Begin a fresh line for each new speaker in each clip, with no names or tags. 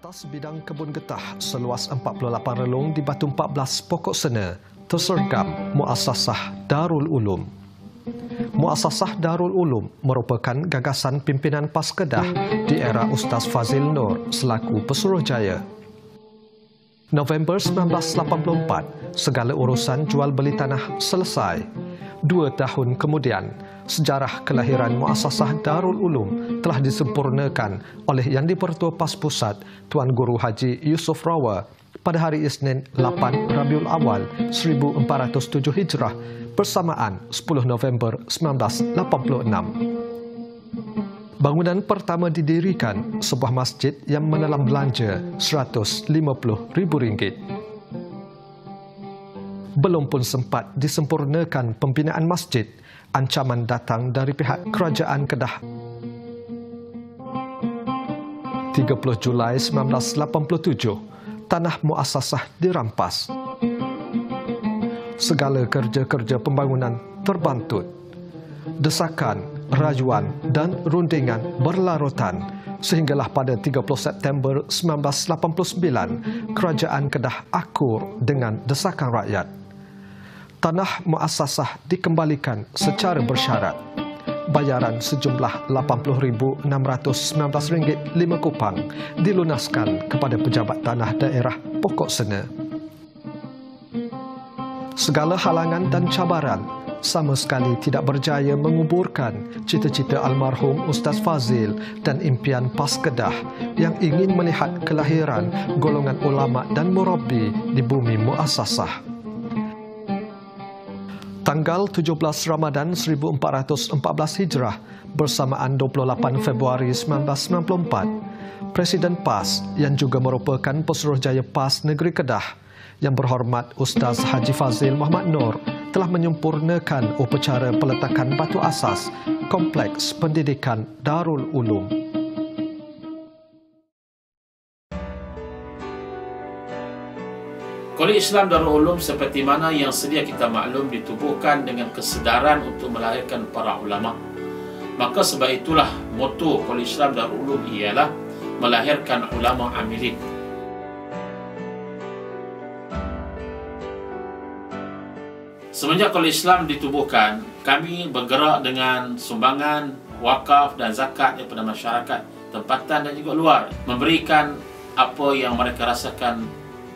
atas bidang kebun getah seluas 48 relung di Batu 14 Pokok Sena tersergam Muassasah Darul Ulum. Muassasah Darul Ulum merupakan gagasan pimpinan PAS Kedah di era Ustaz Fazil Nur selaku Pesuruhjaya. November 1984, segala urusan jual beli tanah selesai. 2 tahun kemudian, sejarah kelahiran Muassasah Darul Ulum telah disempurnakan oleh Yang di-Pertua PAS Pusat Tuan Guru Haji Yusuf Rawa pada hari Isnin 8 Rabiul Awal 1407 Hijrah bersamaan 10 November 1986. Bangunan pertama didirikan sebuah masjid yang menelan belanja RM150,000. Belum pun sempat disempurnakan pembinaan masjid, ancaman datang dari pihak Kerajaan Kedah. 30 Julai 1987, tanah muassasah dirampas. Segala kerja-kerja pembangunan terbantut. Desakan, rayuan dan rundingan berlarutan sehinggalah pada 30 September 1989 Kerajaan Kedah akur dengan desakan rakyat. Tanah muassasah dikembalikan secara bersyarat. Bayaran sejumlah RM80,619.5 dilunaskan kepada pejabat tanah daerah Pokok Sena. Segala halangan dan cabaran sama sekali tidak berjaya menguburkan cita-cita almarhum Ustaz Fazil dan impian PAS Kedah yang ingin melihat kelahiran golongan ulama dan murabbi di bumi muassasah. Tanggal 17 Ramadan 1414 Hijrah bersamaan 28 Februari 1994, Presiden PAS yang juga merupakan Pesuruhjaya PAS Negeri Kedah yang berhormat Ustaz Haji Fazil Muhammad Nur telah menyempurnakan upacara peletakan batu asas Kompleks Pendidikan Darul Ulum.
Kolej Islam Darul Ulum seperti mana yang sedia kita maklum ditubuhkan dengan kesedaran untuk melahirkan para ulama. Maka sebab itulah moto Kolej Islam Darul Ulum ialah melahirkan ulama amilin. Semenjak Kolej Islam ditubuhkan, kami bergerak dengan sumbangan, wakaf dan zakat daripada masyarakat tempatan dan juga luar, memberikan apa yang mereka rasakan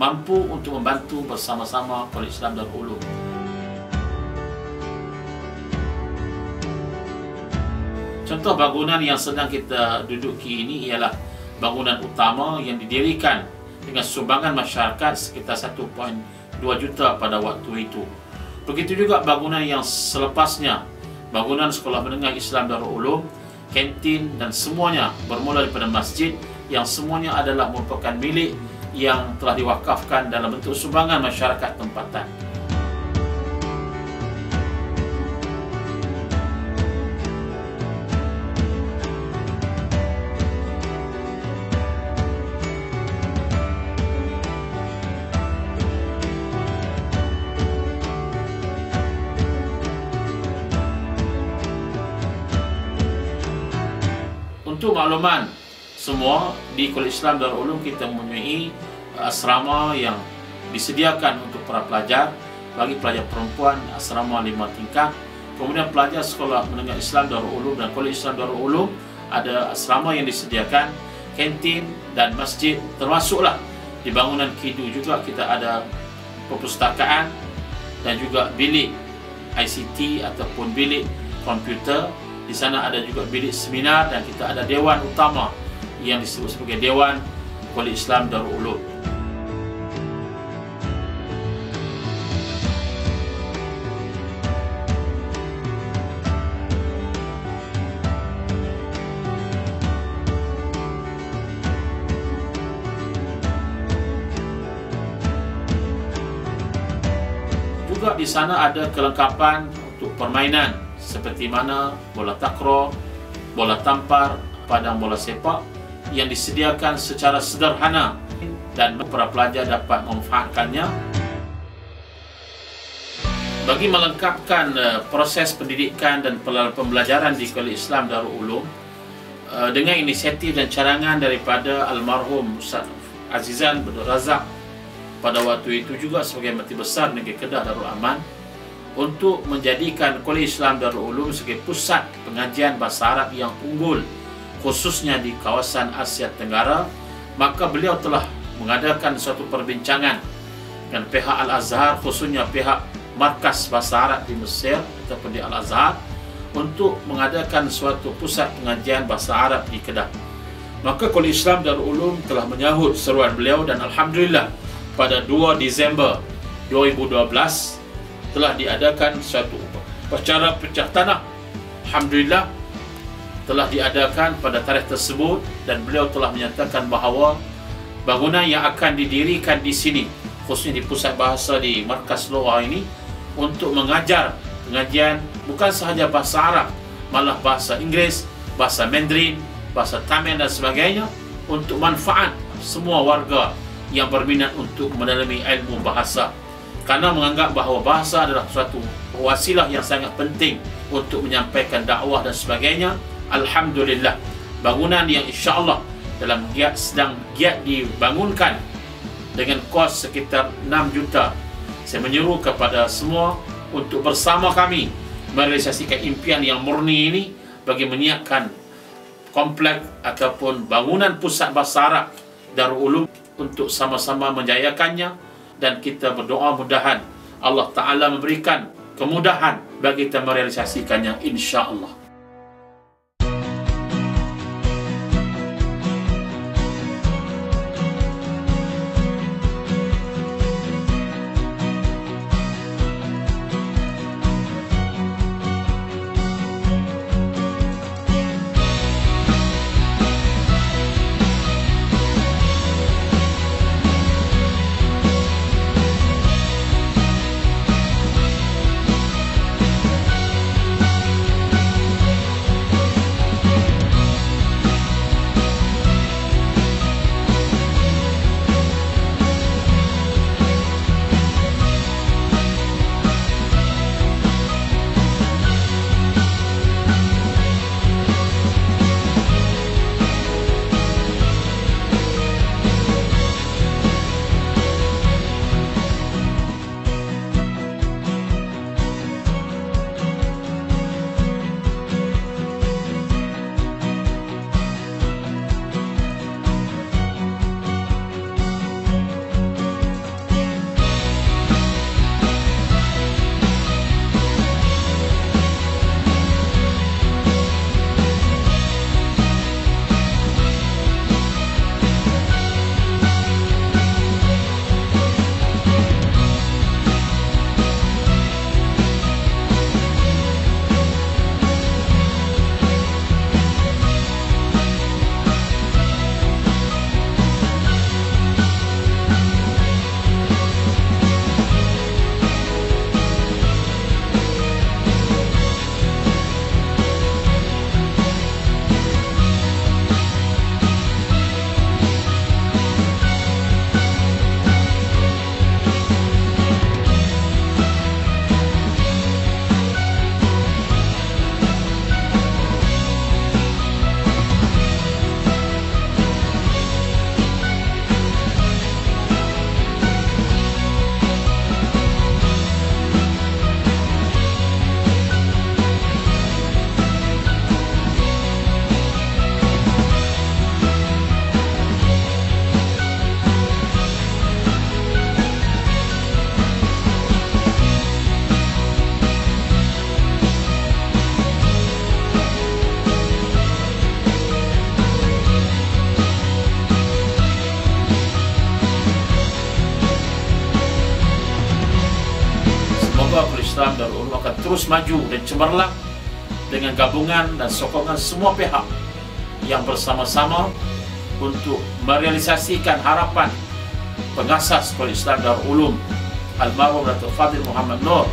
mampu untuk membantu bersama-sama Kolej Islam Darul Ulum. Contoh bangunan yang sedang kita duduki ini ialah bangunan utama yang didirikan dengan sumbangan masyarakat sekitar 1.2 juta pada waktu itu. Begitu juga bangunan yang selepasnya, bangunan Sekolah Menengah Islam Darul Ulum, kantin dan semuanya bermula daripada masjid yang semuanya adalah merupakan milik yang telah diwakafkan dalam bentuk sumbangan masyarakat tempatan. Untuk makluman semua, di Kolej Islam Darul Ulum kita mempunyai asrama yang disediakan untuk para pelajar. Bagi pelajar perempuan, asrama 5 tingkat. Kemudian pelajar Sekolah Menengah Islam Darul Ulum dan Kolej Islam Darul Ulum ada asrama yang disediakan, kantin dan masjid. Termasuklah di bangunan KIDU juga kita ada perpustakaan dan juga bilik ICT ataupun bilik komputer. Di sana ada juga bilik seminar dan kita ada dewan utama yang disebut sebagai Dewan Kolej Islam Darul Ulum. Juga di sana ada kelengkapan untuk permainan seperti mana bola takraw, bola tampar, padang bola sepak yang disediakan secara sederhana dan para pelajar dapat memanfaatkannya. Bagi melengkapkan proses pendidikan dan pembelajaran di Kolej Islam Darul Ulum, dengan inisiatif dan cadangan daripada almarhum Ustaz Azizan Abdul Razak pada waktu itu juga sebagai Mufti Besar Negeri Kedah Darul Aman, untuk menjadikan Kolej Islam Darul Ulum sebagai pusat pengajian bahasa Arab yang unggul khususnya di kawasan Asia Tenggara. Maka beliau telah mengadakan suatu perbincangan dengan pihak Al-Azhar, khususnya pihak Markas Bahasa Arab di Mesir ataupun di Al-Azhar, untuk mengadakan suatu pusat pengajian bahasa Arab di Kedah. Maka Kolej Islam Darul Ulum telah menyahut seruan beliau, dan alhamdulillah pada 2 Disember 2012 telah diadakan suatu upacara pecah tanah. Alhamdulillah telah diadakan pada tarikh tersebut, dan beliau telah menyatakan bahawa bangunan yang akan didirikan di sini, khususnya di pusat bahasa di Markas Loa ini, untuk mengajar pengajian bukan sahaja bahasa Arab, malah bahasa Inggeris, bahasa Mandarin, bahasa Tamil dan sebagainya, untuk manfaat semua warga yang berminat untuk mendalami ilmu bahasa, karena menganggap bahawa bahasa adalah suatu wasilah yang sangat penting untuk menyampaikan dakwah dan sebagainya. Alhamdulillah, bangunan yang insya-Allah dalam sedang giat dibangunkan dengan kos sekitar 6 juta. Saya menyeru kepada semua untuk bersama kami merealisasikan impian yang murni ini bagi menyiapkan komplek ataupun bangunan pusat bahasa Arab Darul Ulum untuk sama-sama menjayakannya, dan kita berdoa mudahan Allah Ta'ala memberikan kemudahan bagi kita merealisasikannya insya-Allah. Islam Darul Ulum akan terus maju dan cemerlang dengan gabungan dan sokongan semua pihak yang bersama-sama untuk merealisasikan harapan pengasas Kolej Islam Darul Ulum almarhum Datuk Fadil Muhammad Nur